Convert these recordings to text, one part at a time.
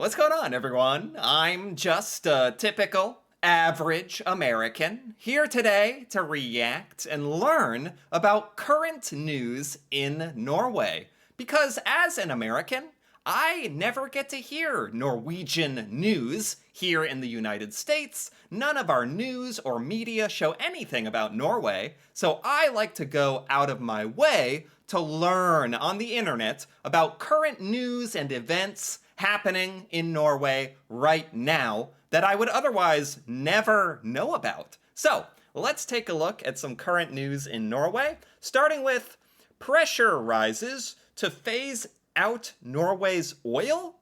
What's going on, everyone? I'm just a typical, average American here today to react and learn about current news in Norway. Because as an American, I never get to hear Norwegian news here in the United States. None of our news or media show anything about Norway, so I like to go out of my way to learn on the internet about current news and events happening in Norway right now that I would otherwise never know about. So, let's take a look at some current news in Norway, starting with pressure rises to phase out Norway's oil?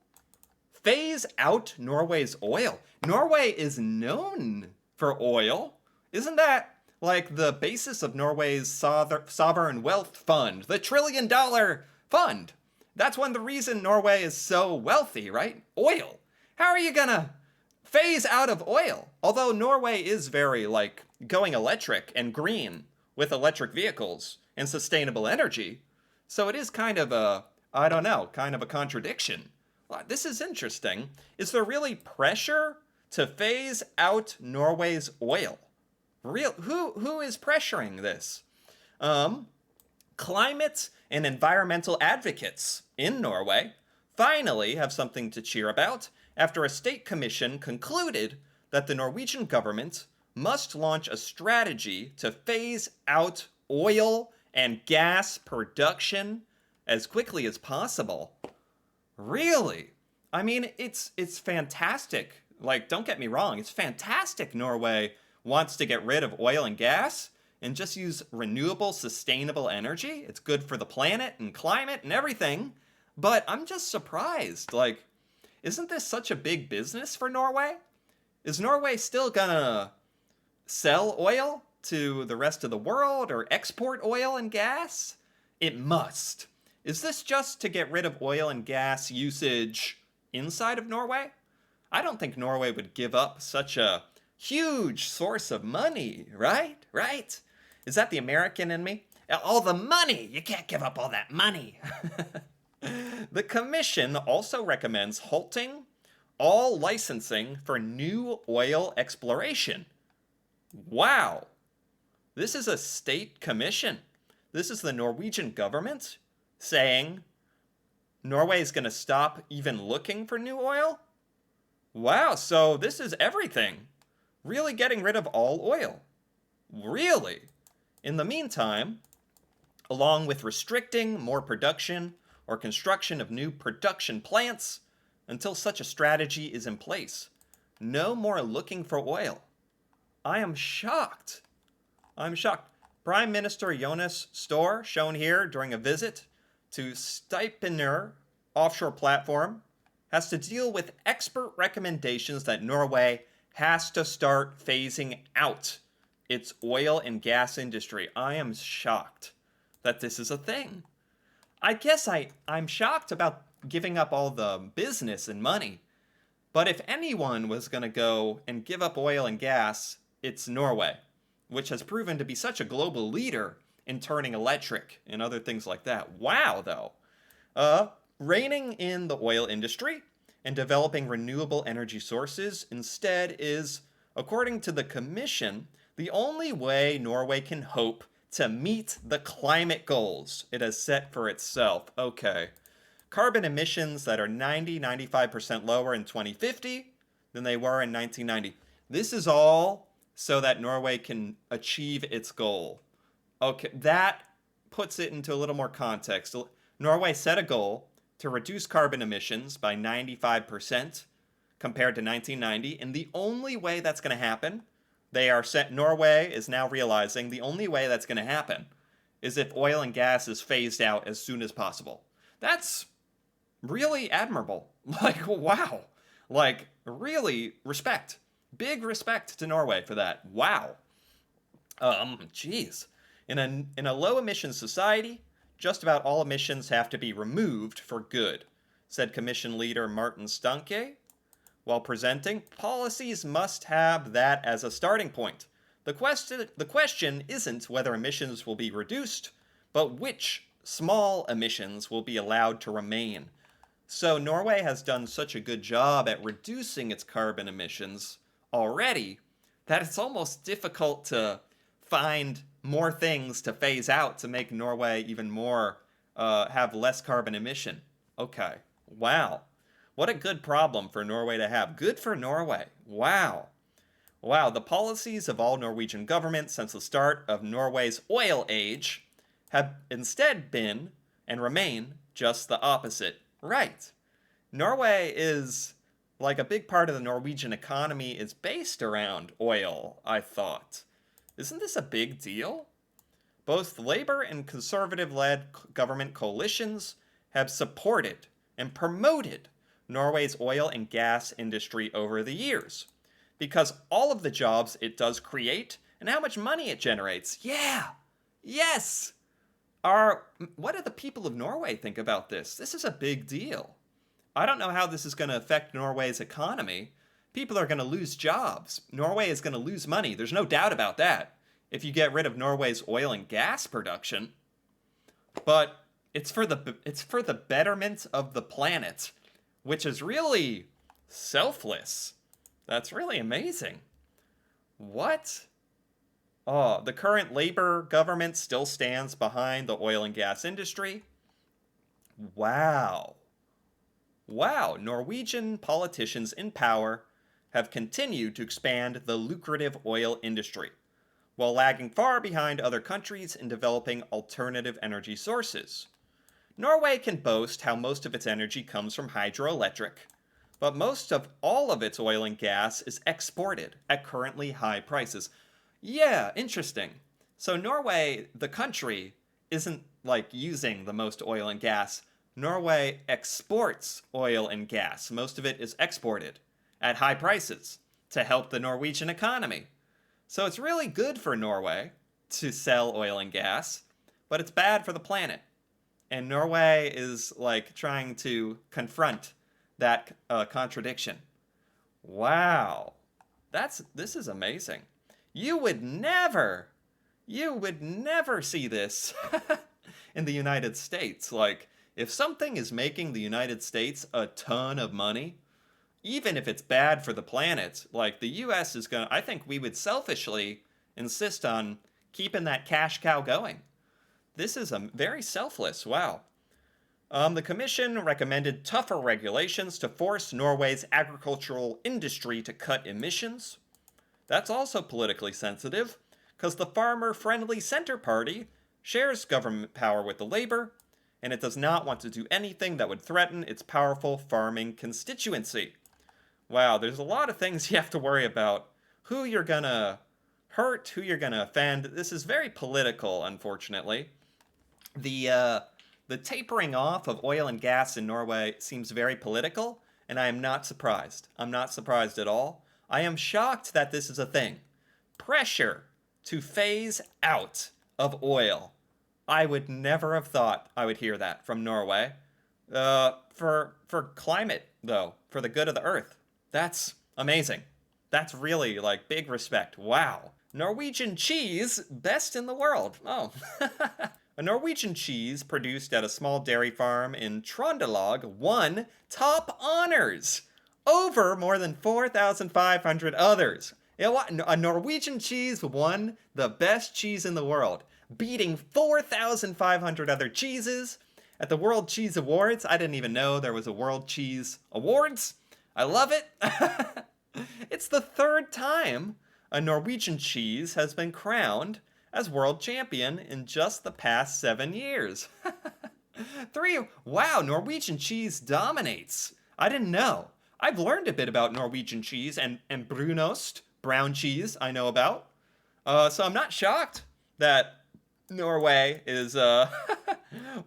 Phase out Norway's oil. Norway is known for oil. Isn't that like the basis of Norway's sovereign wealth fund, the $1 trillion fund? That's one of the reason Norway is so wealthy, right? Oil. How are you gonna phase out of oil? Although Norway is very going electric and green with electric vehicles and sustainable energy. So it is kind of I don't know, kind of a contradiction. Well, this is interesting. Is there really pressure to phase out Norway's oil? Who is pressuring this? Climate and environmental advocates in Norway finally have something to cheer about after a state commission concluded that the Norwegian government must launch a strategy to phase out oil and gas production as quickly as possible. Really? I mean, it's fantastic. Don't get me wrong, it's fantastic Norway wants to get rid of oil and gas and just use renewable, sustainable energy. It's good for the planet and climate and everything. But I'm just surprised. Isn't this such a big business for Norway? Is Norway still gonna sell oil to the rest of the world or export oil and gas? It must. Is this just to get rid of oil and gas usage inside of Norway? I don't think Norway would give up such a huge source of money, right? Right? Is that the American in me? All the money! You can't give up all that money! The commission also recommends halting all licensing for new oil exploration. Wow! This is a state commission. This is the Norwegian government saying Norway is going to stop even looking for new oil? Wow, so this is everything. Really getting rid of all oil. Really? In the meantime, along with restricting more production or construction of new production plants until such a strategy is in place, no more looking for oil. I am shocked. I'm shocked. Prime Minister Jonas Støre, shown here during a visit to Stipender offshore platform, has to deal with expert recommendations that Norway has to start phasing out its oil and gas industry. I am shocked that this is a thing. I guess I'm shocked about giving up all the business and money. But if anyone was going to go and give up oil and gas, it's Norway, which has proven to be such a global leader in turning electric and other things like that. Wow, though. Reining in the oil industry and developing renewable energy sources instead is, according to the Commission, the only way Norway can hope to meet the climate goals it has set for itself. Okay. Carbon emissions that are 95% lower in 2050 than they were in 1990. This is all so that Norway can achieve its goal. Okay, that puts it into a little more context. Norway set a goal to reduce carbon emissions by 95% compared to 1990, and the only way that's going to happen, Norway is now realizing the only way that's going to happen is if oil and gas is phased out as soon as possible. That's really admirable. Wow. Really respect. Big respect to Norway for that. Wow. Geez. In a low emission society, just about all emissions have to be removed for good, said Commission leader Martin Stanke. While presenting, policies must have that as a starting point. The question isn't whether emissions will be reduced, but which small emissions will be allowed to remain. So Norway has done such a good job at reducing its carbon emissions already that it's almost difficult to find more things to phase out to make Norway even more have less carbon emission. Okay. Wow. What a good problem for Norway to have. Good for Norway. Wow. Wow, the policies of all Norwegian governments since the start of Norway's oil age have instead been and remain just the opposite. Right. Norway is like a big part of the Norwegian economy is based around oil, I thought. Isn't this a big deal? Both labor and conservative led government coalitions have supported and promoted Norway's oil and gas industry over the years because all of the jobs it does create and how much money it generates. Yeah. Yes. What do the people of Norway think about this? This is a big deal. I don't know how this is going to affect Norway's economy. People are going to lose jobs. Norway is going to lose money. There's no doubt about that if you get rid of Norway's oil and gas production. But it's for the betterment of the planet, which is really selfless. That's really amazing. What? Oh, the current Labor government still stands behind the oil and gas industry. Wow. Wow, Norwegian politicians in power have continued to expand the lucrative oil industry, while lagging far behind other countries in developing alternative energy sources. Norway can boast how most of its energy comes from hydroelectric, but most of all of its oil and gas is exported at currently high prices. Yeah, interesting. So Norway, the country, isn't like using the most oil and gas. Norway exports oil and gas. Most of it is exported at high prices to help the Norwegian economy. So it's really good for Norway to sell oil and gas, but it's bad for the planet. And Norway is like trying to confront that contradiction. Wow. This is amazing. You would never see this in the United States. Like, if something is making the United States a ton of money, even if it's bad for the planet, like the US is going to, I think we would selfishly insist on keeping that cash cow going. This is a very selfless. Wow. The Commission recommended tougher regulations to force Norway's agricultural industry to cut emissions. That's also politically sensitive, because the farmer-friendly Center Party shares government power with the Labour, and it does not want to do anything that would threaten its powerful farming constituency. Wow, there's a lot of things you have to worry about. Who you're gonna hurt, who you're gonna offend. This is very political, unfortunately. The tapering off of oil and gas in Norway seems very political, and I am not surprised. I'm not surprised at all. I am shocked that this is a thing. Pressure to phase out of oil. I would never have thought I would hear that from Norway. For climate, though, for the good of the earth. That's amazing. That's really, like, big respect. Wow. Norwegian cheese, best in the world. Oh. A Norwegian cheese produced at a small dairy farm in Trøndelag won top honors over more than 4,500 others. A Norwegian cheese won the best cheese in the world, beating 4,500 other cheeses at the World Cheese Awards. I didn't even know there was a World Cheese Awards. I love it. It's the third time a Norwegian cheese has been crowned as world champion in just the past 7 years. Wow, Norwegian cheese dominates. I didn't know. I've learned a bit about Norwegian cheese and brunost, brown cheese, I know about. So I'm not shocked that Norway is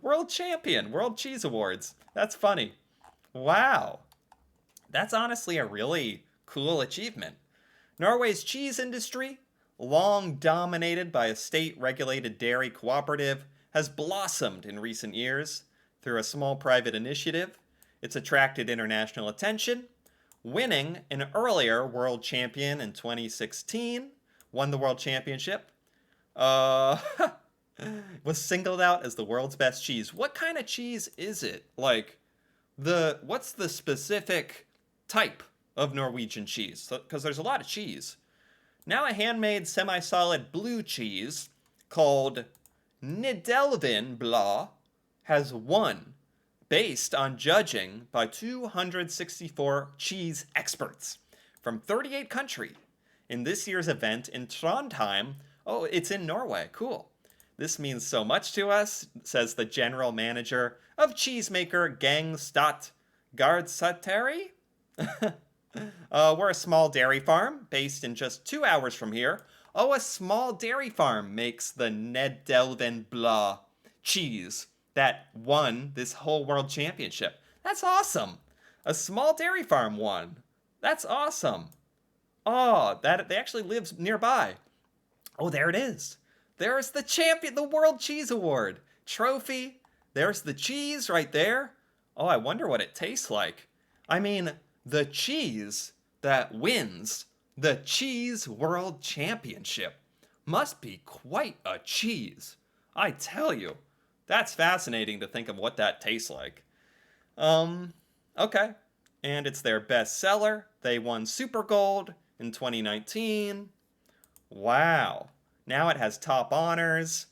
world champion, World Cheese Awards. That's funny. Wow. That's honestly a really cool achievement. Norway's cheese industry, long dominated by a state-regulated dairy cooperative, has blossomed in recent years through a small private initiative. It's attracted international attention, winning an earlier world champion in 2016, won the world championship, was singled out as the world's best cheese. What kind of cheese is it? Like, what's the specific type of Norwegian cheese? Because there's a lot of cheese. Now a handmade semi-solid blue cheese called Nidelvenblad has won based on judging by 264 cheese experts from 38 countries in this year's event in Trondheim. Oh, it's in Norway. Cool. This means so much to us, says the general manager of cheesemaker Gangstad Gardsateri. We're a small dairy farm based in just 2 hours from here. Oh, a small dairy farm makes the Nedelvenblad cheese that won this whole world championship. That's awesome. A small dairy farm won. That's awesome. Oh, that they actually live nearby. Oh, there it is. There's the champion, the World Cheese Award trophy. There's the cheese right there. Oh, I wonder what it tastes like. I mean, the cheese that wins the Cheese World Championship must be quite a cheese. I tell you, that's fascinating to think of what that tastes like. Okay. And it's their bestseller. They won Super Gold in 2019. Wow. Now it has top honors.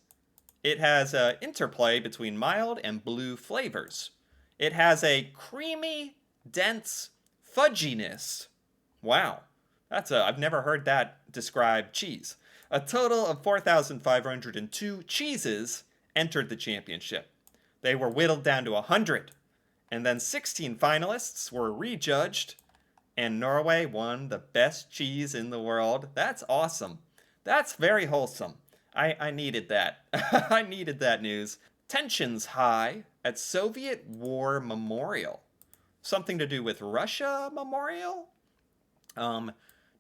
It has an interplay between mild and blue flavors. It has a creamy, dense fudginess. Wow. I've never heard that describe cheese. A total of 4,502 cheeses entered the championship. They were whittled down to 100, and then 16 finalists were rejudged, and Norway won the best cheese in the world. That's awesome. That's very wholesome. I needed that. I needed that news. Tensions high at Soviet War Memorial. Something to do with Russia Memorial?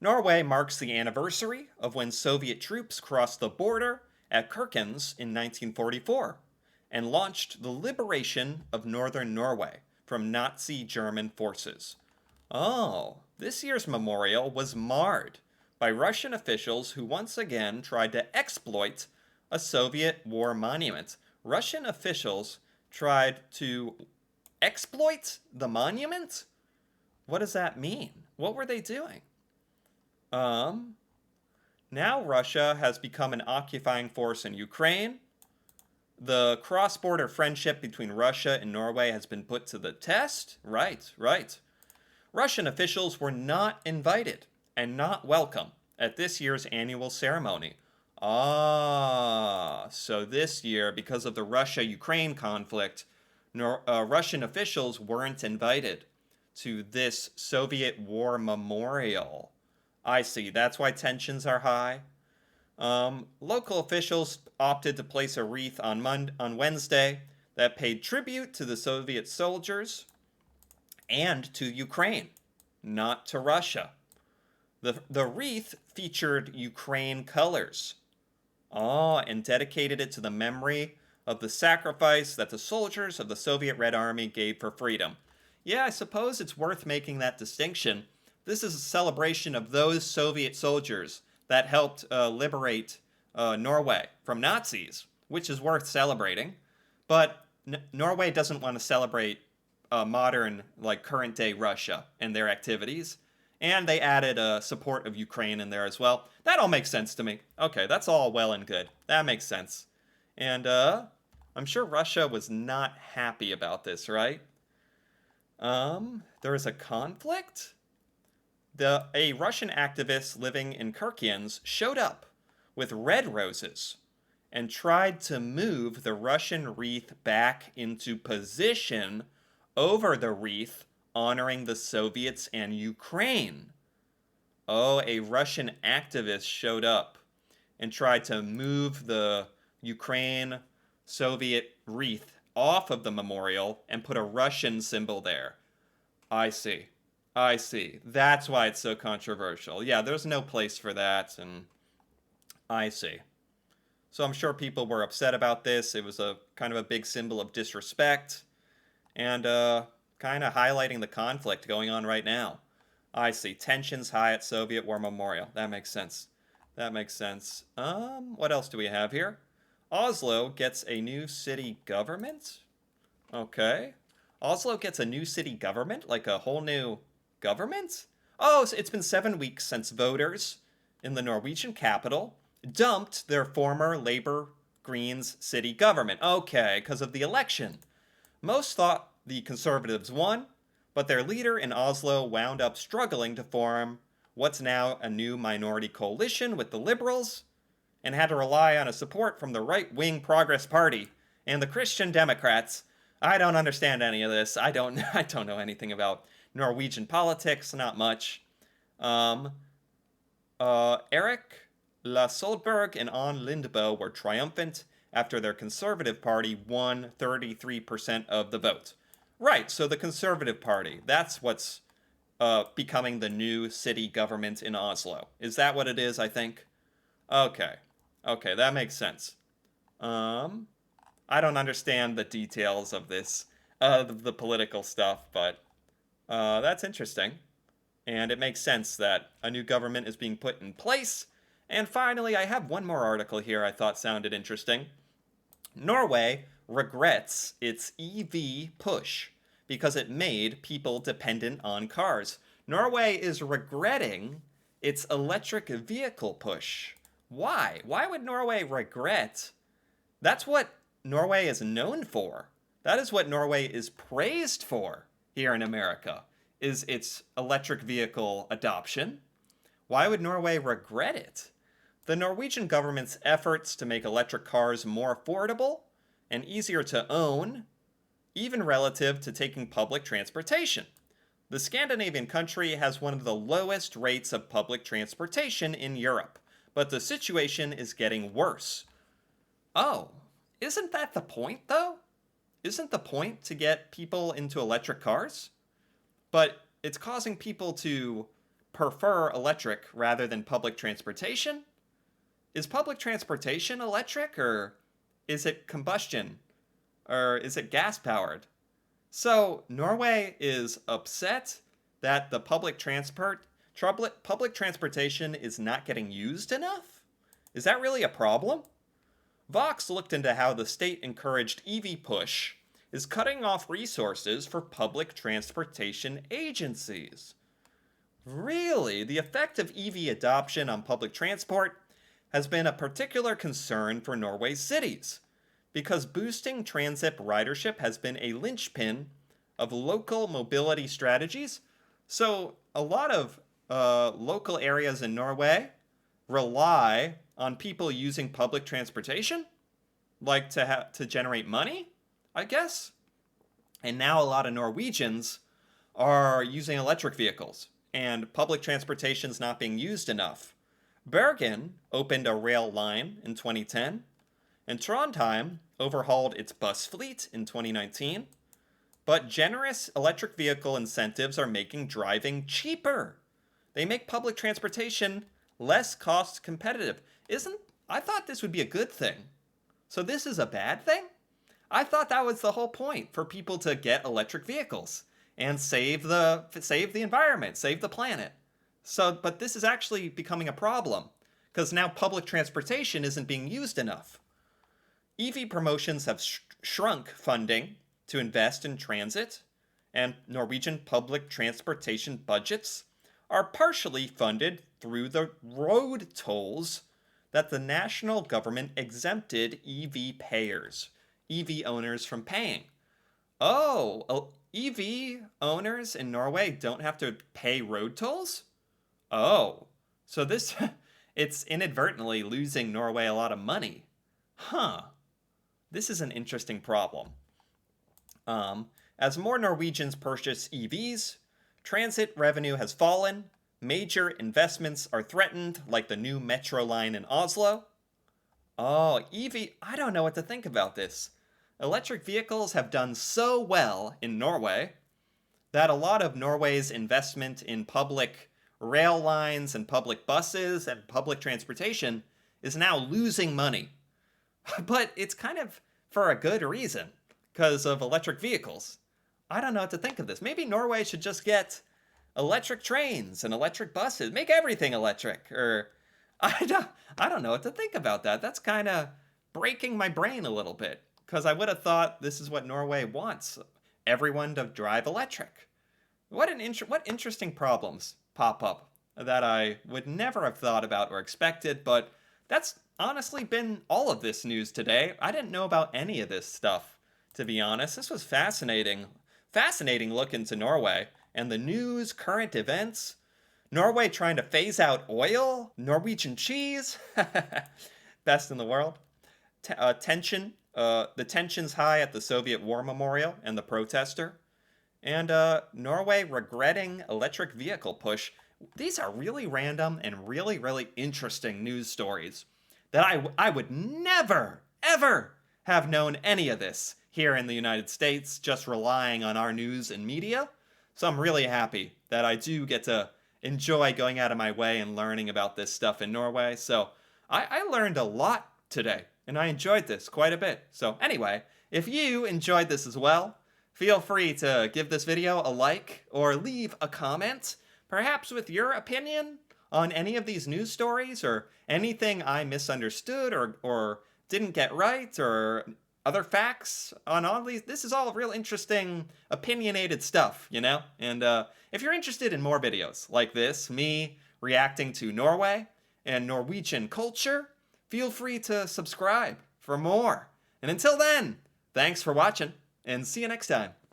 Norway marks the anniversary of when Soviet troops crossed the border at Kirkenes in 1944 and launched the liberation of northern Norway from Nazi German forces. Oh, this year's memorial was marred by Russian officials who once again tried to exploit a Soviet war monument. Russian officials tried to exploit the monument? What does that mean? What were they doing? Now Russia has become an occupying force in Ukraine. The cross-border friendship between Russia and Norway has been put to the test. Right. Russian officials were not invited and not welcome at this year's annual ceremony. So this year, because of the Russia-Ukraine conflict, Russian officials weren't invited to this Soviet War Memorial. I see. That's why tensions are high. Local officials opted to place a wreath on Wednesday that paid tribute to the Soviet soldiers and to Ukraine, not to Russia. The wreath featured Ukraine colors. And dedicated it to the memory of the sacrifice that the soldiers of the Soviet Red Army gave for freedom. Yeah, I suppose it's worth making that distinction. This is a celebration of those Soviet soldiers that helped liberate Norway from Nazis, which is worth celebrating. But Norway doesn't want to celebrate modern, current day Russia and their activities. And they added support of Ukraine in there as well. That all makes sense to me. Okay, that's all well and good. That makes sense. And I'm sure Russia was not happy about this, right? There was a conflict? A Russian activist living in Kirkenes showed up with red roses and tried to move the Russian wreath back into position over the wreath honoring the Soviets and Ukraine. Oh, a Russian activist showed up and tried to move the Ukraine Soviet wreath off of the memorial and put a Russian symbol there. I see. That's why it's so controversial. Yeah, there's no place for that, and I see. So I'm sure people were upset about this. It was a kind of a big symbol of disrespect and kind of highlighting the conflict going on right now. I see. Tensions high at Soviet War Memorial. That makes sense. What else do we have here? Oslo gets a new city government? Okay. Oslo gets a new city government, like a whole new government? Oh, so it's been 7 weeks since voters in the Norwegian capital dumped their former Labour Greens city government. Okay, because of the election. Most thought the Conservatives won, but their leader in Oslo wound up struggling to form what's now a new minority coalition with the Liberals, and had to rely on a support from the right-wing Progress Party and the Christian Democrats. I don't understand any of this. I don't I don't know anything about Norwegian politics, not much. Um, Eric La Soldberg and Ann Lindboe were triumphant after their Conservative Party won 33% of the vote. Right, so the Conservative Party, that's what's becoming the new city government in Oslo. Is that what it is, I think? Okay. Okay, that makes sense. I don't understand the details of this, the political stuff, but that's interesting. And it makes sense that a new government is being put in place. And finally, I have one more article here I thought sounded interesting. Norway regrets its EV push because it made people dependent on cars. Norway is regretting its electric vehicle push. Why? Why would Norway regret? That's what Norway is known for. That is what Norway is praised for here in America, is its electric vehicle adoption. Why would Norway regret it? The Norwegian government's efforts to make electric cars more affordable and easier to own, even relative to taking public transportation. The Scandinavian country has one of the lowest rates of public transportation in Europe, but the situation is getting worse. Oh, isn't that the point, though? Isn't the point to get people into electric cars? But it's causing people to prefer electric rather than public transportation? Is public transportation electric, or is it combustion? Or is it gas powered? So Norway is upset that the public transportation is not getting used enough? Is that really a problem? Vox looked into how the state-encouraged EV push is cutting off resources for public transportation agencies. Really, the effect of EV adoption on public transport has been a particular concern for Norway's cities, because boosting transit ridership has been a linchpin of local mobility strategies. So a lot of local areas in Norway rely on people using public transportation, like to generate money, I guess. And now a lot of Norwegians are using electric vehicles, and public transportation's not being used enough. Bergen opened a rail line in 2010, and Trondheim overhauled its bus fleet in 2019. But generous electric vehicle incentives are making driving cheaper. They make public transportation less cost competitive. I thought this would be a good thing. So this is a bad thing? I thought that was the whole point, for people to get electric vehicles and save the environment, save the planet. But this is actually becoming a problem, because now public transportation isn't being used enough. EV promotions have shrunk funding to invest in transit, and Norwegian public transportation budgets are partially funded through the road tolls that the national government exempted EV payers, EV owners, from paying. Oh, EV owners in Norway don't have to pay road tolls? Oh, so this, it's inadvertently losing Norway a lot of money. Huh. This is an interesting problem. As more Norwegians purchase EVs, transit revenue has fallen, major investments are threatened, like the new metro line in Oslo. Oh, I don't know what to think about this. Electric vehicles have done so well in Norway that a lot of Norway's investment in public rail lines and public buses and public transportation is now losing money. But it's kind of for a good reason, because of electric vehicles. I don't know what to think of this. Maybe Norway should just get electric trains and electric buses. Make everything electric. Or I don't know what to think about that. That's kind of breaking my brain a little bit, because I would have thought this is what Norway wants. everyone to drive electric. What interesting problems pop up that I would never have thought about or expected, but that's honestly been all of this news today. I didn't know about any of this stuff, to be honest. This was fascinating. Fascinating look into Norway and the news, current events. Norway trying to phase out oil, Norwegian cheese, best in the world. The tension's high at the Soviet War Memorial and the protester. And Norway regretting electric vehicle push. These are really random and really, really interesting news stories that I would never, ever have known any of this here in the United States, just relying on our news and media. So I'm really happy that I do get to enjoy going out of my way and learning about this stuff in Norway. So I learned a lot today, and I enjoyed this quite a bit. So anyway, if you enjoyed this as well, feel free to give this video a like or leave a comment, perhaps with your opinion on any of these news stories or anything I misunderstood or didn't get right or other facts on all these. This is all real interesting, opinionated stuff, you know? And if you're interested in more videos like this, me reacting to Norway and Norwegian culture, feel free to subscribe for more. And until then, thanks for watching, and see you next time.